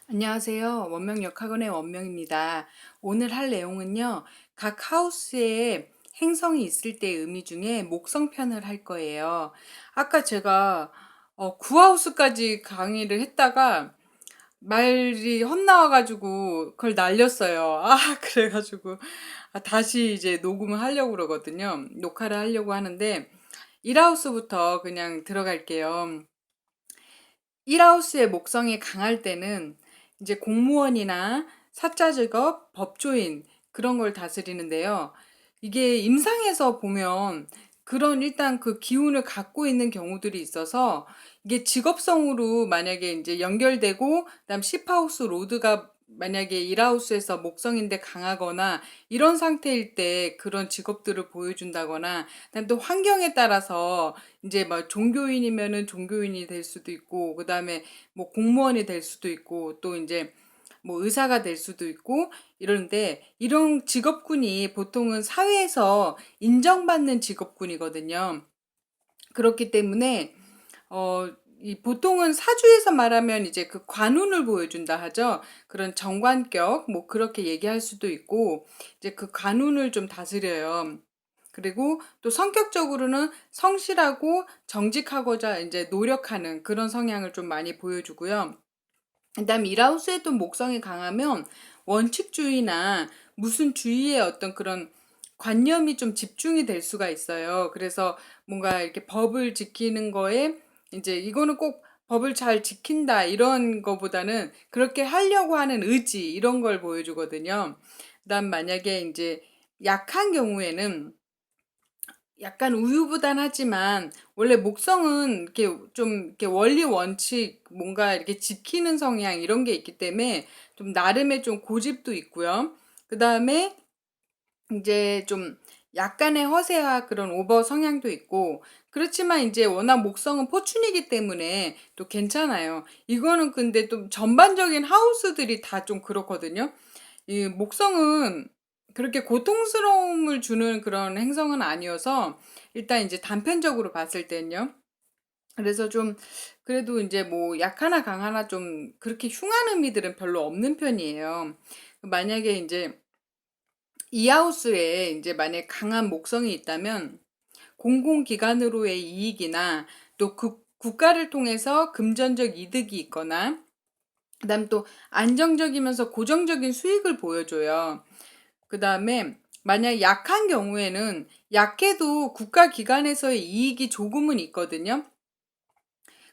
안녕하세요. 원명역학원의 원명입니다. 오늘 할 내용은요, 각 하우스에 행성이 있을 때의 의미 중에 목성편을 할 거예요. 아까 제가 구하우스까지 강의를 했다가 말이 헛나와가지고 그걸 날렸어요. 그래가지고 다시 이제 녹음을 하려고 그러거든요. 녹화를 하려고 하는데 1하우스부터 그냥 들어갈게요. 1하우스의 목성이 강할 때는 이제 공무원이나 사자 직업, 법조인 그런 걸 다스리는데요. 이게 임상에서 보면 그런 일단 그 기운을 갖고 있는 경우들이 있어서 이게 직업성으로 만약에 이제 연결되고 그다음 10하우스 로드가 만약에 1하우스에서 목성인데 강하거나 이런 상태일 때 그런 직업들을 보여준다거나 그다음 또 환경에 따라서 이제 막 종교인이면은 종교인이 될 수도 있고 그다음에 뭐 공무원이 될 수도 있고 또 이제 뭐 의사가 될 수도 있고 이러는데 이런 직업군이 보통은 사회에서 인정받는 직업군이거든요. 그렇기 때문에 어, 이 보통은 사주에서 말하면 이제 그 관운을 보여준다 하죠. 그런 정관격, 뭐 그렇게 얘기할 수도 있고, 이제 그 관운을 좀 다스려요. 그리고 또 성격적으로는 성실하고 정직하고자 이제 노력하는 그런 성향을 좀 많이 보여주고요. 그다음 일하우스에 또 목성이 강하면 원칙주의나 무슨 주의의 어떤 그런 관념이 좀 집중이 될 수가 있어요. 그래서 뭔가 이렇게 법을 지키는 거에 이제 이거는 꼭 법을 잘 지킨다 이런 거보다는 그렇게 하려고 하는 의지 이런 걸 보여주거든요. 그다음 만약에 이제 약한 경우에는 약간 우유부단하지만 원래 목성은 이렇게 좀 이렇게 원리 원칙 뭔가 이렇게 지키는 성향 이런 게 있기 때문에 좀 나름의 좀 고집도 있고요. 그 다음에 이제 좀 약간의 허세와 그런 오버 성향도 있고 그렇지만 이제 워낙 목성은 포춘이기 때문에 또 괜찮아요. 이거는 근데 좀 전반적인 하우스들이 다 좀 그렇거든요. 이 목성은 그렇게 고통스러움을 주는 그런 행성은 아니어서 일단 이제 단편적으로 봤을 때는요. 그래서 좀 그래도 이제 뭐 약하나 강하나 좀 그렇게 흉한 의미들은 별로 없는 편이에요. 만약에 이제 이 하우스에 이제 만약 강한 목성이 있다면 공공기관으로의 이익이나 또 국가를 통해서 금전적 이득이 있거나 그다음 또 안정적이면서 고정적인 수익을 보여줘요. 그다음에 만약 약한 경우에는 약해도 국가기관에서의 이익이 조금은 있거든요.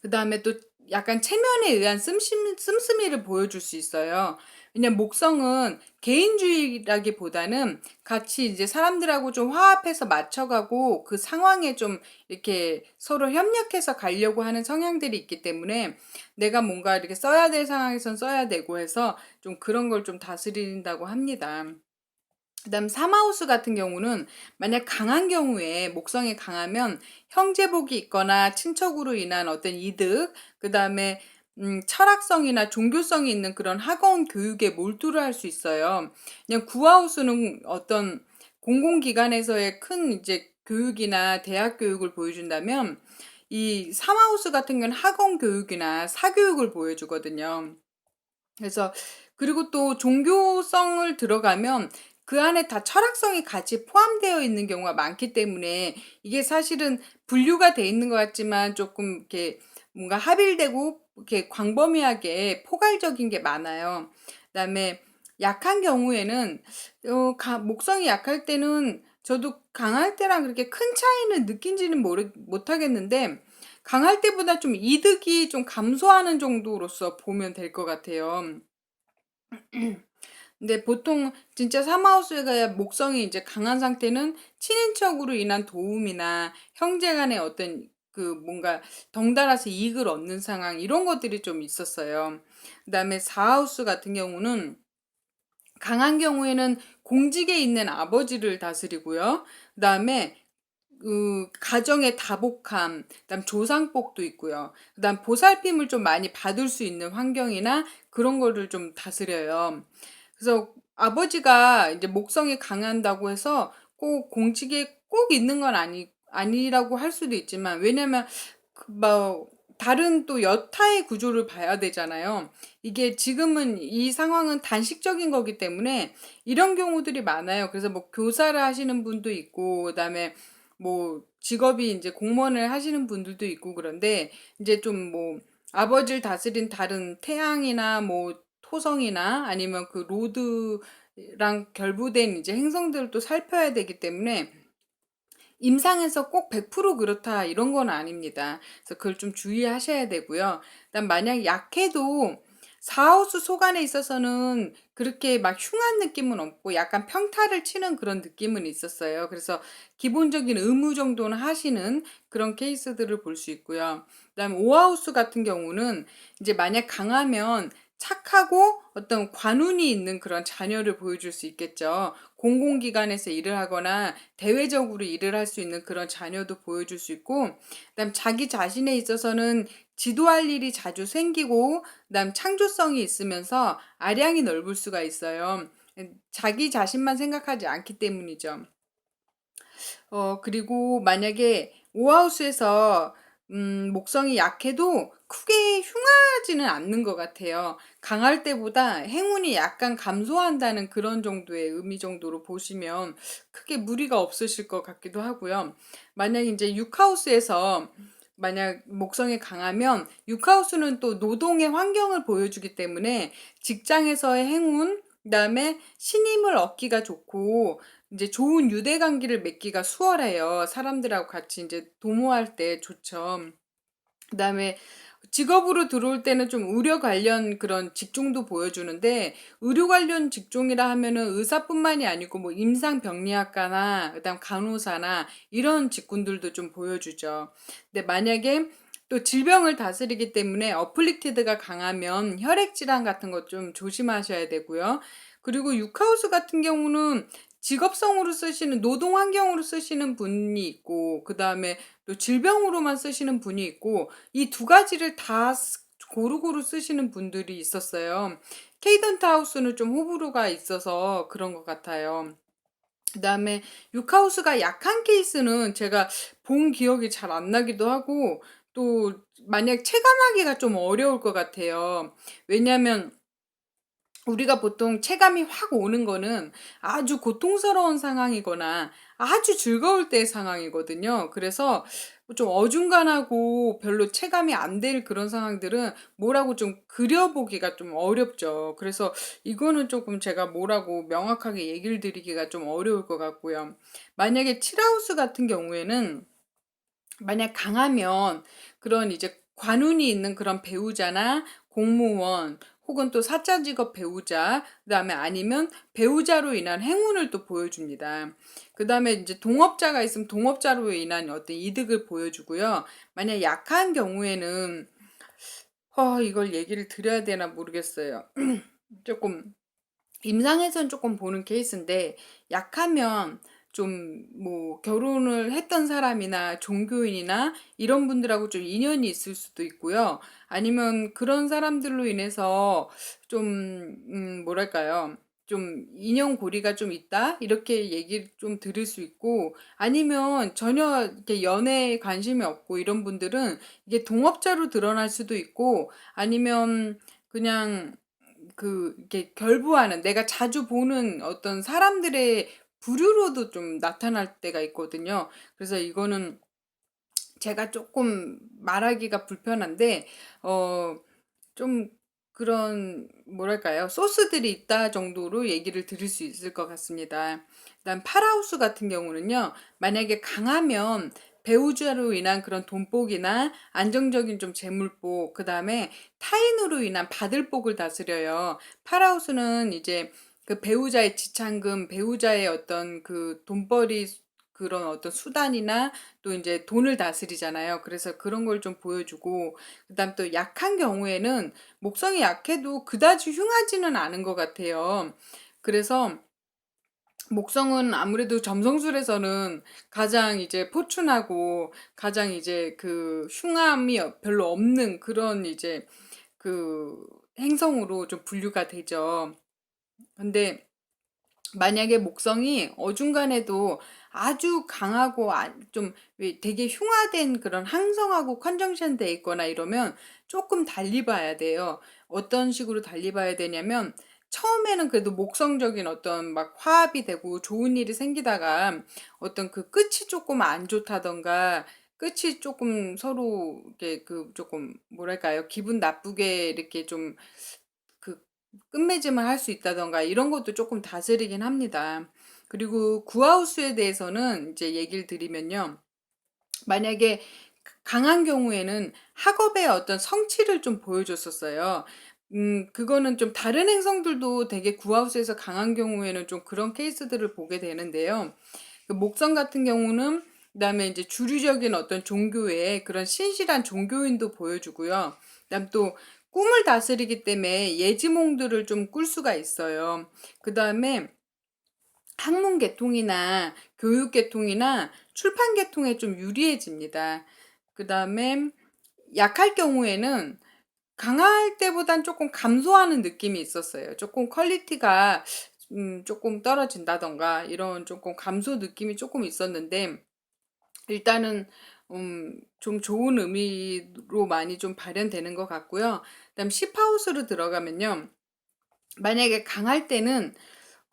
그다음에 또 약간 체면에 의한 씀씀이를 보여줄 수 있어요. 왜냐면 목성은 개인주의라기보다는 같이 이제 사람들하고 좀 화합해서 맞춰가고 그 상황에 좀 이렇게 서로 협력해서 가려고 하는 성향들이 있기 때문에 내가 뭔가 이렇게 써야 될 상황에선 써야 되고 해서 좀 그런 걸 좀 다스린다고 합니다. 그다음 사마우스 같은 경우는 만약 강한 경우에 목성이 강하면 형제복이 있거나 친척으로 인한 어떤 이득, 그다음에 철학성이나 종교성이 있는 그런 학원 교육에 몰두를 할 수 있어요. 그냥 구하우스는 어떤 공공기관에서의 큰 이제 교육이나 대학 교육을 보여준다면 이 사마우스 같은 경우는 학원 교육이나 사교육을 보여주거든요. 그래서 그리고 또 종교성을 들어가면 그 안에 다 철학성이 같이 포함되어 있는 경우가 많기 때문에 이게 사실은 분류가 돼 있는 것 같지만 조금 이렇게 뭔가 합일되고 이렇게 광범위하게 포괄적인 게 많아요. 그다음에 약한 경우에는 목성이 약할 때는 저도 강할 때랑 그렇게 큰 차이는 느낀지는 못하겠는데 강할 때보다 좀 이득이 좀 감소하는 정도로서 보면 될 것 같아요. 근데 보통 진짜 사마우스가 목성이 이제 강한 상태는 친인척으로 인한 도움이나 형제 간의 어떤 그 뭔가 덩달아서 이익을 얻는 상황 이런 것들이 좀 있었어요. 그다음에 사하우스 같은 경우는 강한 경우에는 공직에 있는 아버지를 다스리고요. 그다음에 그 가정의 다복함, 그다음 조상복도 있고요. 그다음 보살핌을 좀 많이 받을 수 있는 환경이나 그런 거를 좀 다스려요. 그래서 아버지가 이제 목성이 강한다고 해서 꼭 공직에 꼭 있는 건 아니라고 할 수도 있지만 왜냐면 그뭐 다른 또 여타의 구조를 봐야 되잖아요. 이게 지금은 이 상황은 단식적인 거기 때문에 이런 경우들이 많아요. 그래서 뭐 교사를 하시는 분도 있고, 그다음에 뭐 직업이 이제 공무원을 하시는 분들도 있고 그런데 이제 좀 뭐 아버지를 다스린 다른 태양이나 뭐 토성이나 아니면 그 로드랑 결부된 이제 행성들을 또 살펴야 되기 때문에 임상에서 꼭 100% 그렇다 이런 건 아닙니다. 그래서 그걸 좀 주의하셔야 되고요. 그다음 만약 약해도 사하우스 속안에 있어서는 그렇게 막 흉한 느낌은 없고 약간 평타를 치는 그런 느낌은 있었어요. 그래서 기본적인 의무 정도는 하시는 그런 케이스들을 볼 수 있고요. 그다음 오하우스 같은 경우는 이제 만약 강하면 착하고 어떤 관운이 있는 그런 자녀를 보여줄 수 있겠죠. 공공기관에서 일을 하거나 대외적으로 일을 할 수 있는 그런 자녀도 보여줄 수 있고, 그다음 자기 자신에 있어서는 지도할 일이 자주 생기고, 그다음 창조성이 있으면서 아량이 넓을 수가 있어요. 자기 자신만 생각하지 않기 때문이죠. 그리고 만약에 오하우스에서 목성이 약해도 크게 흉하지는 않는 것 같아요. 강할 때보다 행운이 약간 감소한다는 그런 정도의 의미 정도로 보시면 크게 무리가 없으실 것 같기도 하고요. 만약 이제 육하우스에서 만약 목성이 강하면 육하우스는 또 노동의 환경을 보여주기 때문에 직장에서의 행운, 그다음에 신임을 얻기가 좋고 이제 좋은 유대 관계를 맺기가 수월해요. 사람들하고 같이 이제 도모할 때 좋죠. 그다음에 직업으로 들어올 때는 좀 의료 관련 그런 직종도 보여주는데 의료 관련 직종이라 하면은 의사뿐만이 아니고 뭐 임상병리학과나 그다음 간호사나 이런 직군들도 좀 보여주죠. 근데 만약에 또 질병을 다스리기 때문에 어플릭티드가 강하면 혈액 질환 같은 것 좀 조심하셔야 되고요. 그리고 육하우스 같은 경우는 직업성으로 쓰시는 노동 환경으로 쓰시는 분이 있고 그다음에 또 질병으로만 쓰시는 분이 있고 이 두 가지를 다 고루고루 쓰시는 분들이 있었어요. 케이던트 하우스는 좀 호불호가 있어서 그런 것 같아요. 그다음에 육하우스가 약한 케이스는 제가 본 기억이 잘 안 나기도 하고 또 만약 체감하기가 좀 어려울 것 같아요. 왜냐하면 우리가 보통 체감이 확 오는 거는 아주 고통스러운 상황이거나 아주 즐거울 때의 상황이거든요. 그래서 좀 어중간하고 별로 체감이 안 될 그런 상황들은 뭐라고 좀 그려보기가 좀 어렵죠. 그래서 이거는 조금 제가 뭐라고 명확하게 얘기를 드리기가 좀 어려울 것 같고요. 만약에 칠하우스 같은 경우에는 만약 강하면 그런 이제 관운이 있는 그런 배우자나 공무원 혹은 또 사자 직업 배우자, 그다음에 아니면 배우자로 인한 행운을 또 보여줍니다. 그다음에 이제 동업자가 있으면 동업자로 인한 어떤 이득을 보여주고요. 만약 약한 경우에는 이걸 얘기를 드려야 되나 모르겠어요. 조금 임상에선 조금 보는 케이스인데 약하면 좀 뭐 결혼을 했던 사람이나 종교인이나 이런 분들하고 좀 인연이 있을 수도 있고요. 아니면 그런 사람들로 인해서 좀 뭐랄까요? 좀 인연고리가 좀 있다? 이렇게 얘기를 좀 들을 수 있고 아니면 전혀 이렇게 연애에 관심이 없고 이런 분들은 이게 동업자로 드러날 수도 있고 아니면 그냥 이렇게 결부하는 내가 자주 보는 어떤 사람들의 부류로도 좀 나타날 때가 있거든요. 그래서 이거는 제가 조금 말하기가 불편한데, 좀 그런, 뭐랄까요, 소스들이 있다 정도로 얘기를 드릴 수 있을 것 같습니다. 일단 파라우스 같은 경우는요, 만약에 강하면 배우자로 인한 그런 돈복이나 안정적인 좀 재물복, 그 다음에 타인으로 인한 받을 복을 다스려요. 파라우스는 이제 그 배우자의 지참금, 배우자의 어떤 그 돈벌이 그런 어떤 수단이나 또 이제 돈을 다스리잖아요. 그래서 그런 걸 좀 보여주고, 그다음 또 약한 경우에는 목성이 약해도 그다지 흉하지는 않은 것 같아요. 그래서 목성은 아무래도 점성술에서는 가장 이제 포춘하고 가장 이제 그 흉함이 별로 없는 그런 이제 그 행성으로 좀 분류가 되죠. 근데 만약에 목성이 어중간해도 아주 강하고 좀 되게 흉화된 그런 항성하고 컨정션 돼 있거나 이러면 조금 달리 봐야 돼요. 어떤 식으로 달리 봐야 되냐면 처음에는 그래도 목성적인 어떤 막 화합이 되고 좋은 일이 생기다가 어떤 그 끝이 조금 안 좋다던가 끝이 조금 서로 이렇게 그 조금 뭐랄까요? 기분 나쁘게 이렇게 좀 그 끝맺음을 할 수 있다던가 이런 것도 조금 다스리긴 합니다. 그리고 구하우스에 대해서는 이제 얘기를 드리면요. 만약에 강한 경우에는 학업의 어떤 성취를 좀 보여줬었어요. 그거는 좀 다른 행성들도 되게 구하우스에서 강한 경우에는 좀 그런 케이스들을 보게 되는데요. 그 목성 같은 경우는 그다음에 이제 주류적인 어떤 종교의 그런 신실한 종교인도 보여주고요. 그다음 또 꿈을 다스리기 때문에 예지몽들을 좀 꿀 수가 있어요. 그다음에 학문 계통이나 교육 계통이나 출판 계통에 좀 유리해집니다. 그다음에 약할 경우에는 강할 때보단 조금 감소하는 느낌이 있었어요. 조금 퀄리티가 조금 떨어진다던가 이런 조금 감소 느낌이 조금 있었는데 일단은 좀 좋은 의미로 많이 좀 발현되는 것 같고요. 그다음 시파우스로 들어가면요. 만약에 강할 때는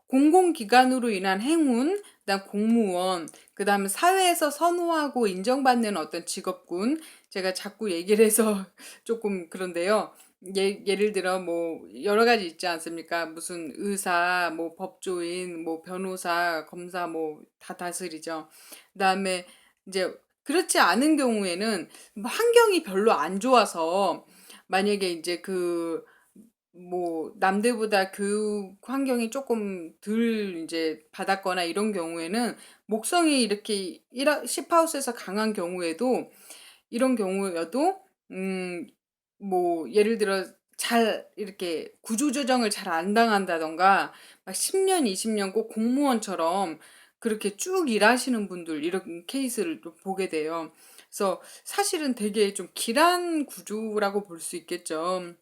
공공기관으로 인한 행운, 그다음 공무원, 그다음에 사회에서 선호하고 인정받는 어떤 직업군. 제가 자꾸 얘기를 해서 조금 그런데요. 예를 들어 뭐 여러 가지 있지 않습니까? 무슨 의사, 뭐 법조인, 뭐 변호사, 검사 뭐 다 다스리죠. 그다음에 이제 그렇지 않은 경우에는 뭐 환경이 별로 안 좋아서 만약에 이제 그 뭐 남들보다 교육 환경이 조금 덜 이제 받았거나 이런 경우에는 목성이 이렇게 10하우스에서 강한 경우에도 이런 경우여도 음 뭐 예를 들어 잘 이렇게 구조조정을 잘 안 당한다던가 막 10년, 20년 꼭 공무원처럼 그렇게 쭉 일하시는 분들 이런 케이스를 또 보게 돼요. 그래서 사실은 되게 좀 길한 구조라고 볼 수 있겠죠.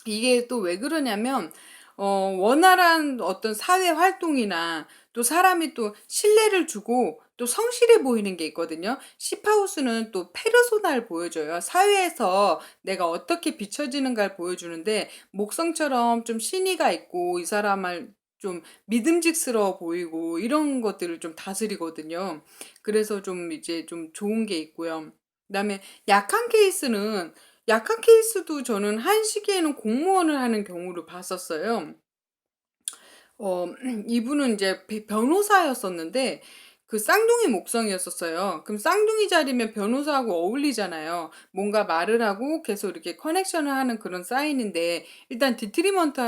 이게 또 왜 그러냐면 원활한 어떤 사회 활동이나 또 사람이 또 신뢰를 주고 또 성실해 보이는 게 있거든요. 시파우스는 또 페르소나를 보여줘요. 사회에서 내가 어떻게 비춰지는가를 보여주는데 목성처럼 좀 신의가 있고 이 사람을 좀 믿음직스러워 보이고 이런 것들을 좀 다스리거든요. 그래서 좀 이제 좀 좋은 게 있고요. 그다음에 약한 케이스도 저는 한 시기에는 공무원을 하는 경우를 봤었어요. 어, 이분은 이제 변호사였었는데 그 쌍둥이 목성이었었어요. 그럼 쌍둥이 자리면 변호사하고 어울리잖아요. 뭔가 말을 하고 계속 이렇게 커넥션을 하는 그런 사인인데 일단 디트리먼트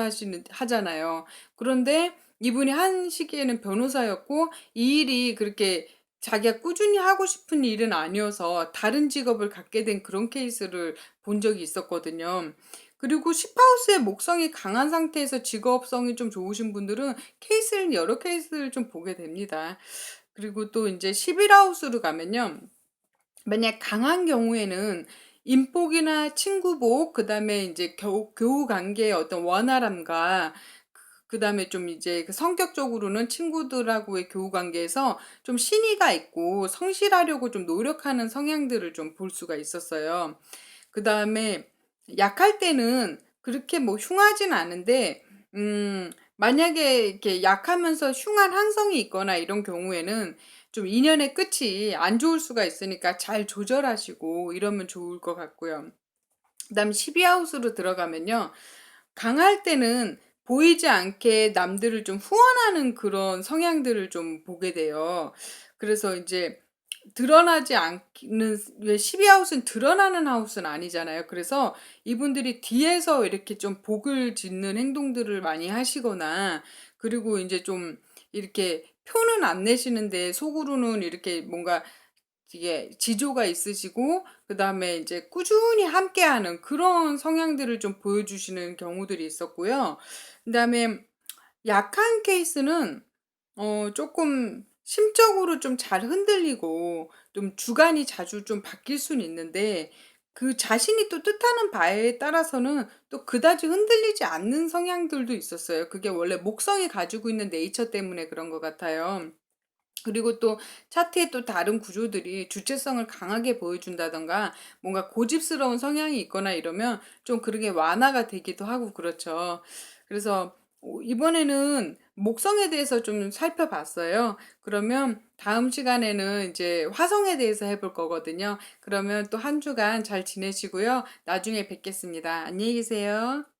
하잖아요. 그런데 이분이 한 시기에는 변호사였고 이 일이 그렇게 자기가 꾸준히 하고 싶은 일은 아니어서 다른 직업을 갖게 된 그런 케이스를 본 적이 있었거든요. 그리고 시파우스의 목성이 강한 상태에서 직업성이 좀 좋으신 분들은 케이스를 여러 케이스를 좀 보게 됩니다. 그리고 또 이제 11하우스로 가면요. 만약 강한 경우에는 인복이나 친구복, 그다음에 이제 교우 관계의 어떤 원활함과 그다음에 좀 이제 그 성격적으로는 친구들하고의 교우 관계에서 좀 신의가 있고 성실하려고 좀 노력하는 성향들을 좀 볼 수가 있었어요. 그다음에 약할 때는 그렇게 뭐 흉하진 않은데 만약에 이렇게 약하면서 흉한 항성이 있거나 이런 경우에는 좀 인연의 끝이 안 좋을 수가 있으니까 잘 조절하시고 이러면 좋을 것 같고요. 그다음 12하우스로 들어가면요. 강할 때는 보이지 않게 남들을 좀 후원하는 그런 성향들을 좀 보게 돼요. 그래서 이제 드러나지 않는 왜 12하우스는 드러나는 하우스는 아니잖아요. 그래서 이분들이 뒤에서 이렇게 좀 복을 짓는 행동들을 많이 하시거나 그리고 이제 좀 이렇게 표는 안 내시는데 속으로는 이렇게 뭔가 이게 지조가 있으시고 그다음에 이제 꾸준히 함께하는 그런 성향들을 좀 보여주시는 경우들이 있었고요. 그다음에 약한 케이스는 조금 심적으로 좀 잘 흔들리고 좀 주관이 자주 좀 바뀔 수는 있는데 그 자신이 또 뜻하는 바에 따라서는 또 그다지 흔들리지 않는 성향들도 있었어요. 그게 원래 목성이 가지고 있는 네이처 때문에 그런 것 같아요. 그리고 또 차트의 또 다른 구조들이 주체성을 강하게 보여준다던가 뭔가 고집스러운 성향이 있거나 이러면 좀 그런 게 완화가 되기도 하고 그렇죠. 그래서 이번에는 목성에 대해서 좀 살펴봤어요. 그러면 다음 시간에는 이제 화성에 대해서 해볼 거거든요. 그러면 또 한 주간 잘 지내시고요. 나중에 뵙겠습니다. 안녕히 계세요.